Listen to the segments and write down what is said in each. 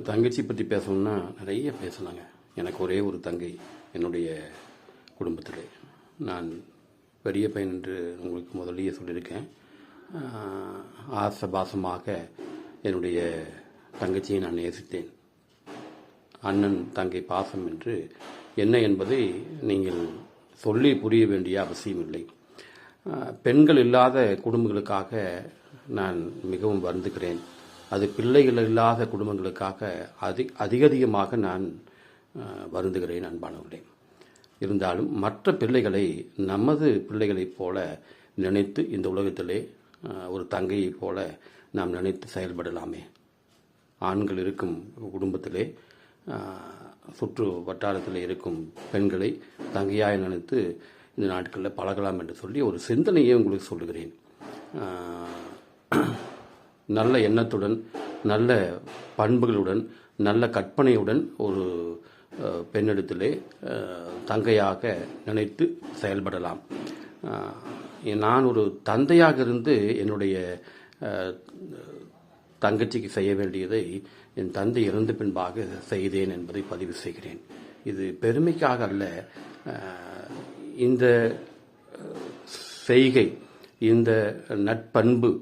தங்கச்சி பற்றி பேசணும்னா நிறைய பேசலாங்க. எனக்கு ஒரே ஒரு தங்கை என்னுடைய குடும்பத்தில். நான் பெரிய பையன் என்று உங்களுக்கு முதலியே சொல்லியிருக்கேன். ஆசபாசமாக என்னுடைய தங்கச்சியை நான் நேசித்தேன். அண்ணன் தங்கை பாசம் என்று என்ன என்பதை நீங்கள் சொல்லி புரிய வேண்டிய அவசியம் இல்லை. பெண்கள் இல்லாத குடும்பங்களுக்காக நான் மிகவும் வருந்துகிறேன். அது பிள்ளைகள் இல்லாத குடும்பங்களுக்காக அதிகமாக நான் வருந்துகிறேன் அன்பானவர்களே. இருந்தாலும் மற்ற பிள்ளைகளை நமது பிள்ளைகளைப் போல நினைத்து இந்த உலகத்திலே ஒரு தங்கையைப் போல நாம் நினைத்து செயல்படலாமே. ஆண்கள் இருக்கும் குடும்பத்திலே சுற்று வட்டாரத்தில் இருக்கும் பெண்களை தங்கையாய் நினைத்து இந்த நாட்களில் பழகலாம் என்று சொல்லி ஒரு சிந்தனையை உங்களுக்கு சொல்லுகிறேன். நல்ல எண்ணத்துடன், நல்ல பண்புகளுடன், நல்ல கற்பனையுடன் ஒரு பெண்ணிடத்திலே தங்கையாக நினைத்து செயல்படலாம். நான் ஒரு தந்தையாக இருந்து என்னுடைய தங்கச்சிக்கு செய்ய வேண்டியதை என் தந்தை இறந்த பின்பாக செய்தேன் என்பதை பதிவு செய்கிறேன். இது பெருமைக்காக அல்ல. இந்த செய்கை, இந்த நட்பண்பு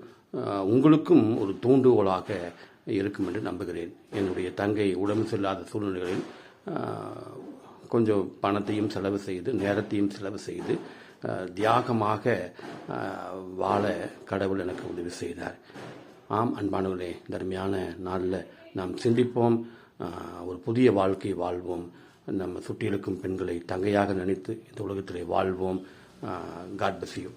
உங்களுக்கும் ஒரு தூண்டுகோலாக இருக்கும் என்று நம்புகிறேன். என்னுடைய தங்கை உடம்பு செல்லாத சூழ்நிலைகளில் கொஞ்சம் பணத்தையும் செலவு செய்து, நேரத்தையும் செலவு செய்து தியாகமாக வாழ கடவுள் எனக்கு உதவி செய்தார். ஆம் அன்பானவர்களே, தர்மையான நாளில் நாம் சிந்திப்போம். ஒரு புதிய வாழ்க்கை வாழ்வோம். நம்ம சுற்றி இருக்கும் பெண்களை தங்கையாக நினைத்து இந்த உலகத்திலே வாழ்வோம். God bless you.